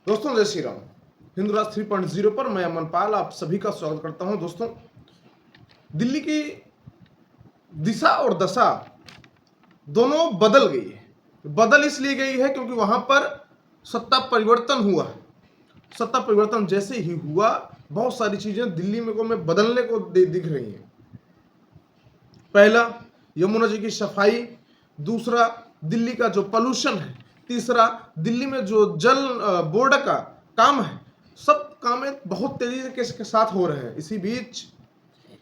दोस्तों जय श्री राम। हिंदू राज 3.0 पर मैं अमन पाल आप सभी का स्वागत करता हूं। दोस्तों, दिल्ली की दिशा और दशा दोनों बदल गई है। बदल इसलिए गई है क्योंकि वहां पर सत्ता परिवर्तन हुआ है। सत्ता परिवर्तन जैसे ही हुआ, बहुत सारी चीजें दिल्ली में बदलने को दिख रही हैं। पहला, यमुना जी की सफाई। दूसरा, दिल्ली का जो पॉल्यूशन है। तीसरा, दिल्ली में जो जल बोर्ड का काम है। सब काम बहुत तेजी के साथ हो रहे हैं। इसी बीच,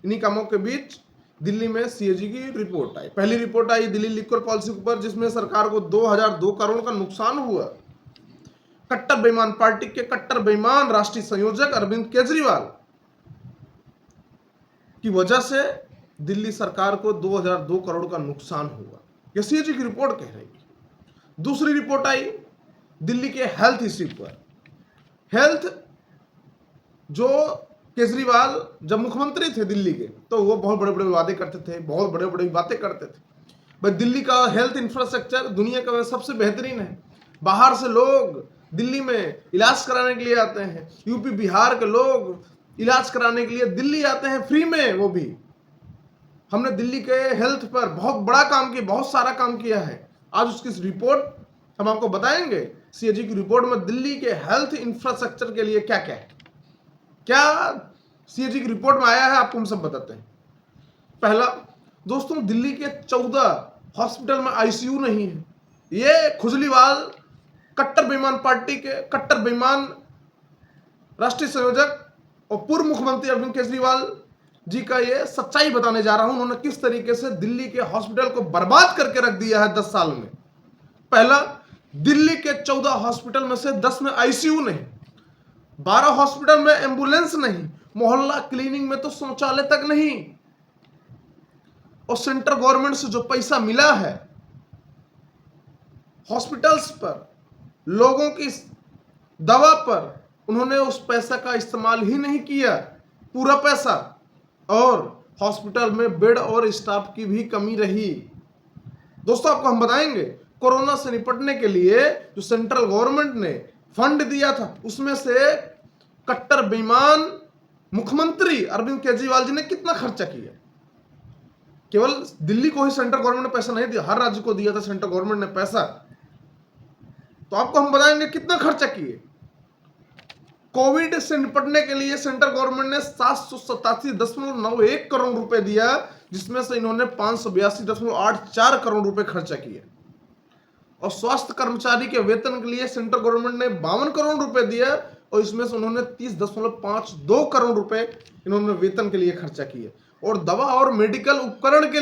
इन्हीं कामों के बीच दिल्ली में सीएजी की रिपोर्ट आई। पहली रिपोर्ट आई दिल्ली लिक्वर पॉलिसी पर, जिसमें सरकार को 2002 करोड़ का नुकसान हुआ। कट्टर बेईमान पार्टी के कट्टर बेईमान राष्ट्रीय संयोजक अरविंद केजरीवाल की वजह से दिल्ली सरकार को 2002 करोड़ का नुकसान हुआ। यह सीएजी की रिपोर्ट कह रही है। दूसरी रिपोर्ट आई दिल्ली के हेल्थ इश्यू पर। हेल्थ, जो केजरीवाल जब मुख्यमंत्री थे दिल्ली के, तो वो बहुत बड़े बड़े वादे करते थे, बहुत बड़े बड़े बातें करते थे। भाई, दिल्ली का हेल्थ इंफ्रास्ट्रक्चर दुनिया का सबसे बेहतरीन है। बाहर से लोग दिल्ली में इलाज कराने के लिए आते हैं। यूपी बिहार के लोग इलाज कराने के लिए दिल्ली आते हैं, फ्री में। वो भी हमने दिल्ली के हेल्थ पर बहुत बड़ा काम किया, बहुत सारा काम किया है। आज उसकी रिपोर्ट हम आपको बताएंगे। सीएजी की रिपोर्ट में दिल्ली के हेल्थ इंफ्रास्ट्रक्चर के लिए क्या क्या है, क्या सीएजी की रिपोर्ट में आया है, आपको हम सब बताते हैं। पहला, दोस्तों, दिल्ली के 14 हॉस्पिटल में आईसीयू नहीं है। ये खुजलीवाल कट्टर बेईमान पार्टी के कट्टर बेईमान राष्ट्रीय संयोजक और पूर्व मुख्यमंत्री अरविंद केजरीवाल जी का ये सच्चाई बताने जा रहा हूं। उन्होंने किस तरीके से दिल्ली के हॉस्पिटल को बर्बाद करके रख दिया है 10 साल में। पहला, दिल्ली के 14 हॉस्पिटल में से 10 में आईसीयू नहीं, 12 हॉस्पिटल में एम्बुलेंस नहीं, मोहल्ला क्लीनिंग में तो शौचालय तक नहीं। और सेंट्रल गवर्नमेंट से जो पैसा मिला है हॉस्पिटल्स पर, लोगों की दवा पर, उन्होंने उस पैसा का इस्तेमाल ही नहीं किया, पूरा पैसा। और हॉस्पिटल में बेड और स्टाफ की भी कमी रही। दोस्तों, आपको हम बताएंगे, कोरोना से निपटने के लिए जो सेंट्रल गवर्नमेंट ने फंड दिया था, उसमें से कट्टर बेईमान मुख्यमंत्री अरविंद केजरीवाल जी ने कितना खर्चा किया। केवल दिल्ली को ही सेंट्रल गवर्नमेंट ने पैसा नहीं दिया, हर राज्य को दिया था सेंट्रल गवर्नमेंट ने पैसा। तो आपको हम बताएंगे कितना खर्चा किए। कोविड से निपटने के लिए सेंट्रल गवर्नमेंट ने 787.91 करोड़ रुपए दिया, जिसमें से इन्होंने 582.84 करोड़ रुपए खर्चा किए। और स्वास्थ्य कर्मचारी के वेतन के लिए सेंट्रल गवर्नमेंट ने 52 करोड़ रुपए दिया, और इसमें से उन्होंने 30.52 करोड़ रुपए इन्होंने वेतन के लिए खर्चा किए। और दवा और मेडिकल उपकरण के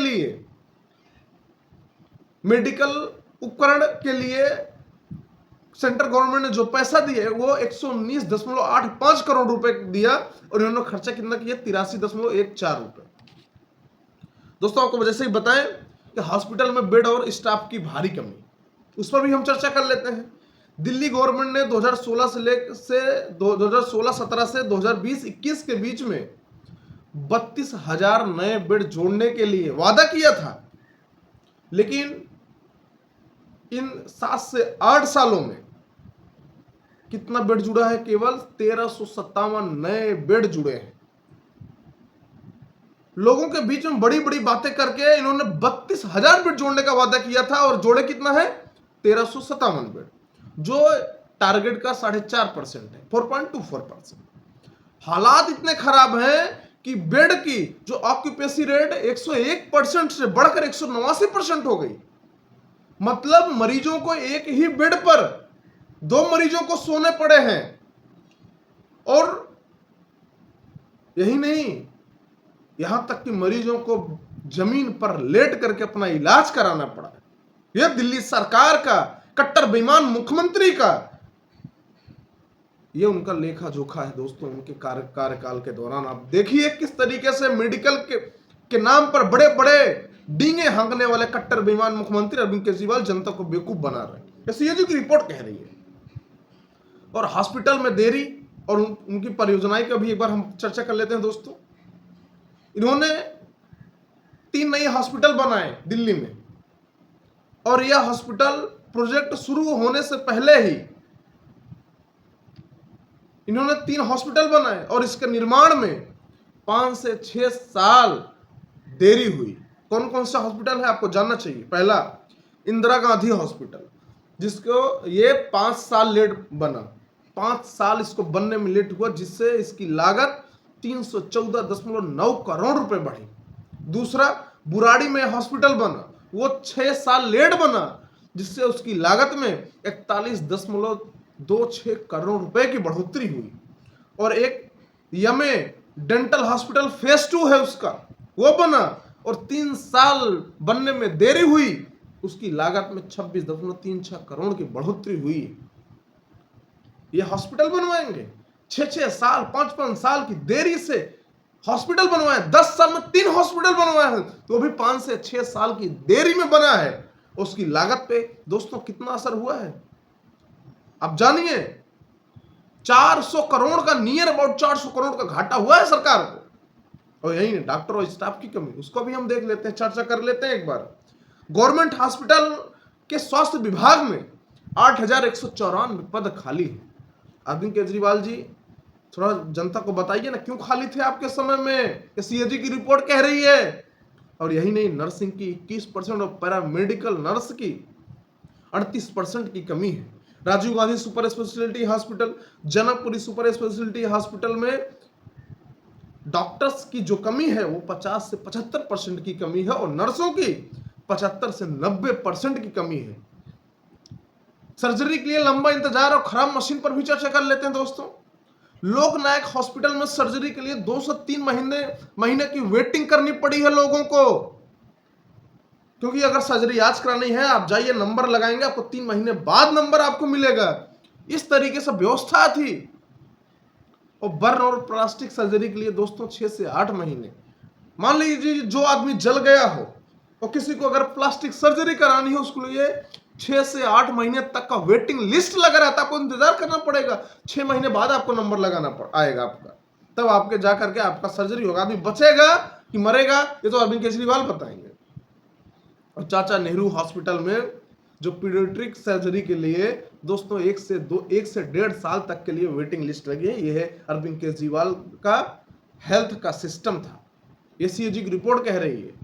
लिए सेंट्रल गवर्नमेंट ने जो पैसा दिया वो 119.85 करोड़ रुपए दिया, और इन्होंने खर्चा कितना किया, 83.14 रुपए। दोस्तों, आपको वजह से ही बताएं कि हॉस्पिटल में बेड और स्टाफ की भारी कमी, उस पर भी हम चर्चा कर लेते हैं। दिल्ली गवर्नमेंट ने 2016-17 से 2020-21 के बीच में 32,000 नए बेड जोड़ने के लिए वादा किया था, लेकिन इन 7 से 8 सालों में कितना बेड जुड़ा है? केवल 1357 नए बेड जुड़े हैं। लोगों के बीच में बड़ी बड़ी बातें करके इन्होंने 32,000 बेड जोड़ने का वादा किया था, और जोड़े कितना है? 1357 बेड, जो टारगेट का 4.5% है, 4.24%। हालात इतने खराब हैं कि बेड की जो ऑक्यूपेंसी रेट 101% से बढ़कर 189% हो गई। मतलब मरीजों को एक ही बेड पर 2 मरीजों को सोने पड़े हैं। और यही नहीं, यहां तक कि मरीजों को जमीन पर लेट करके अपना इलाज कराना पड़ा है। यह दिल्ली सरकार का, कट्टर बेईमान मुख्यमंत्री का, यह उनका लेखा जोखा है। दोस्तों, उनके कार्यकाल के दौरान आप देखिए किस तरीके से मेडिकल के नाम पर बड़े बड़े डींगे हाँकने वाले कट्टर बेईमान मुख्यमंत्री अरविंद केजरीवाल जनता को बेवकूफ बना रहे हैं। सीएजी की रिपोर्ट कह रही है। और हॉस्पिटल में देरी और उनकी परियोजनाएं का भी एक बार हम चर्चा कर लेते हैं। दोस्तों, इन्होंने 3 नए हॉस्पिटल बनाए दिल्ली में, और यह हॉस्पिटल प्रोजेक्ट शुरू होने से पहले ही इन्होंने 3 हॉस्पिटल बनाए और इसके निर्माण में 5 से 6 साल देरी हुई। कौन कौन सा हॉस्पिटल है आपको जानना चाहिए। पहला इंदिरा गांधी हॉस्पिटल, जिसको ये 5 साल लेट बना, 5 साल इसको बनने में लेट हुआ, जिससे इसकी लागत 314.9 करोड़ रुपए बढ़ी। दूसरा बुराड़ी में हॉस्पिटल बना, वो 6 साल लेट बना, जिससे उसकी लागत में 41.26 करोड़ रुपए की बढ़ोतरी हुई। और एक यमे डेंटल हॉस्पिटल फेज 2 है उसका, वो बना और 3 साल बनने में देरी हुई, उसकी लागत में 26.36 करोड़ की बढ़ोतरी हुई। ये हॉस्पिटल बनवाएंगे 6-6 साल 5-5 साल की देरी से हॉस्पिटल बनवाए, 10 साल में 3 हॉस्पिटल बनवाए हैं, तो भी 5 से 6 साल की देरी में बना है। उसकी लागत पे दोस्तों कितना असर हुआ है अब जानिए। 400 करोड़ का, नियर अबाउट 400 करोड़ का घाटा हुआ है सरकार को। और यही डॉक्टर और स्टाफ की कमी, उसको भी हम देख लेते हैं, चर्चा कर लेते हैं एक बार। गवर्नमेंट हॉस्पिटल के स्वास्थ्य विभाग में 8,194 पद खाली है। अरविंद केजरीवाल जी थोड़ा जनता को बताइए ना, क्यों खाली थे आपके समय में। सीएजी की रिपोर्ट कह रही है। और यही नहीं, नर्सिंग की 21% और पैरामेडिकल नर्स की 38% की कमी है। Rajiv Gandhi super speciality hospital, Janakpuri super speciality hospital में डॉक्टर्स की जो कमी है वो 50 से 75% की कमी है और नर्सों की 75 से 90% की कमी है। सर्जरी के लिए लंबा इंतजार और खराब मशीन पर भी चर्चा कर लेते हैं दोस्तों। लोकनायक हॉस्पिटल में सर्जरी के लिए 2 से 3 महीने की वेटिंग करनी पड़ी है लोगों को, क्योंकि अगर सर्जरी आज करानी है, आप जाइए नंबर लगाएंगे, आपको 3 महीने बाद नंबर आपको मिलेगा। इस तरीके से व्यवस्था थी। और बर्न और प्लास्टिक सर्जरी के लिए दोस्तों 6 से 8 महीने। मान लीजिए जो आदमी जल गया हो और किसी को अगर प्लास्टिक सर्जरी करानी हो, उसके लिए 6 से 8 महीने तक का वेटिंग लिस्ट लगा रहता है, आपको इंतजार करना पड़ेगा। 6 महीने बाद आपको नंबर लगाना आएगा आपका, तब आपके जा करके आपका सर्जरी होगा। आदमी बचेगा कि मरेगा, ये तो अरविंद केजरीवाल बताएंगे। और चाचा नेहरू हॉस्पिटल में जो पीडियाट्रिक सर्जरी के लिए दोस्तों 1 से 1.5 साल तक के लिए वेटिंग लिस्ट लगी है। यह है अरविंद केजरीवाल का हेल्थ का सिस्टम था, ये सीएजी की रिपोर्ट कह रही है।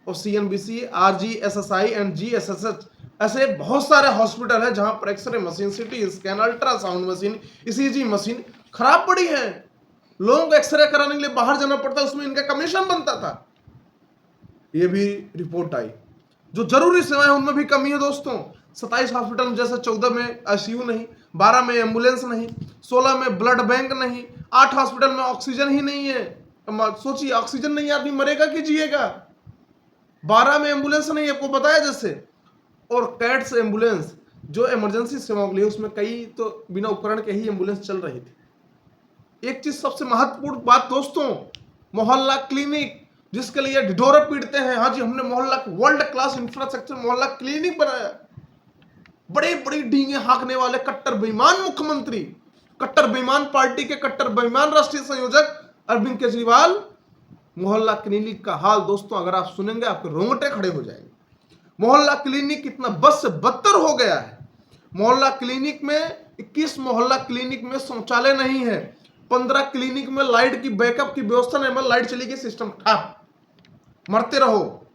और सीएनबीसी, आरजीएसएसआई एंड जीएसएसएच ऐसे बहुत सारे हॉस्पिटल है जहां पर X ray machine, CT scan, ultrasound machine, ECG machine खराब पड़ी है। लोगों को एक्सरे कराने के लिए बाहर जाना पड़ता, उसमें इनका कमीशन बनता था। ये भी रिपोर्ट आई। जो जरूरी सेवाएं उनमें भी कमी है दोस्तों। 27 हॉस्पिटल में जैसे 14 में आईसीयू नहीं, 12 में एम्बुलेंस नहीं, 16 में ब्लड बैंक नहीं, 8 हॉस्पिटल में ऑक्सीजन ही नहीं है। सोचिए, ऑक्सीजन नहीं, आदमी मरेगा कि जिएगा। 12 में एम्बुलेंस नहीं, आपको बताया जैसे। और कैट्स एम्बुलेंस जो इमरजेंसी सेवाओं के लिए, उसमें कई तो बिना उपकरण के ही एम्बुलेंस चल रही थी। एक चीज सबसे महत्वपूर्ण बात दोस्तों, मोहल्ला क्लिनिक, जिसके लिए ढिढोरे पीटते हैं। हाँ जी, हमने मोहल्ला वर्ल्ड क्लास इंफ्रास्ट्रक्चर मोहल्ला क्लिनिक बनाया। बड़े बड़ी डींगे हाँकने वाले कट्टर बेईमान मुख्यमंत्री, कट्टर बेईमान पार्टी के कट्टर बेईमान राष्ट्रीय संयोजक अरविंद केजरीवाल, मोहल्ला क्लिनिक का हाल दोस्तों अगर आप सुनेंगे आपके रोंगटे खड़े हो जाएंगे। मोहल्ला क्लिनिक कितना बद से बदतर हो गया है। मोहल्ला क्लिनिक में 21 मोहल्ला क्लिनिक में शौचालय नहीं है। 15 क्लिनिक में लाइट की बैकअप की व्यवस्था नहीं, मतलब लाइट चली गई सिस्टम ठप, मरते रहो।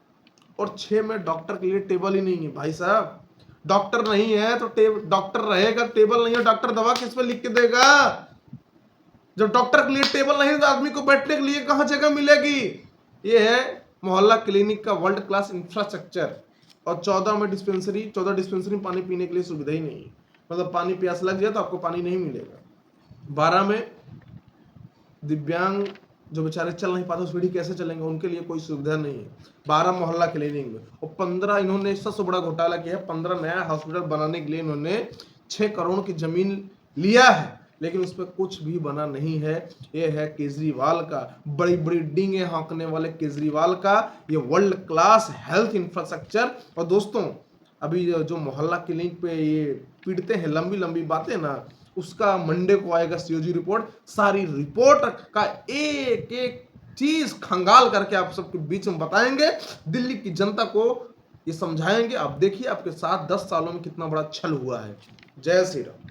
और 6 में डॉक्टर के लिए टेबल ही नहीं है। भाई साहब, डॉक्टर नहीं है तो डॉक्टर रहेगा, टेबल नहीं है, डॉक्टर दवा किस पे लिख के देगा। जब डॉक्टर के लिए टेबल नहीं तो आदमी को बैठने के लिए कहां जगह मिलेगी। ये है मोहल्ला क्लिनिक का वर्ल्ड क्लास इंफ्रास्ट्रक्चर। और 14 डिस्पेंसरी पानी पीने के लिए सुविधा ही नहीं है, मतलब पानी प्यास लग जाए तो आपको पानी नहीं मिलेगा। 12 में दिव्यांग जो बेचारे चल नहीं पाते, सीढ़ी कैसे चलेंगे, उनके लिए कोई सुविधा नहीं है 12 मोहल्ला क्लिनिक में। और 15 इन्होंने सबसे बड़ा घोटाला किया है, 15 नया हॉस्पिटल बनाने के लिए इन्होंने 6 करोड़ की जमीन लिया है, लेकिन उस पर कुछ भी बना नहीं है। ये है केजरीवाल का, बड़ी बड़ी डींगे हाँकने वाले केजरीवाल का ये वर्ल्ड क्लास हेल्थ इंफ्रास्ट्रक्चर। और दोस्तों अभी जो मोहल्ला क्लिनिक पे ये पीटते हैं लंबी लंबी बातें ना, उसका मंडे को आएगा सीओजी रिपोर्ट। सारी रिपोर्ट का एक एक चीज खंगाल करके आप सबके बीच में बताएंगे, दिल्ली की जनता को ये समझाएंगे। आप देखिए आपके साथ 10 सालों में कितना बड़ा छल हुआ है। जय श्री राम।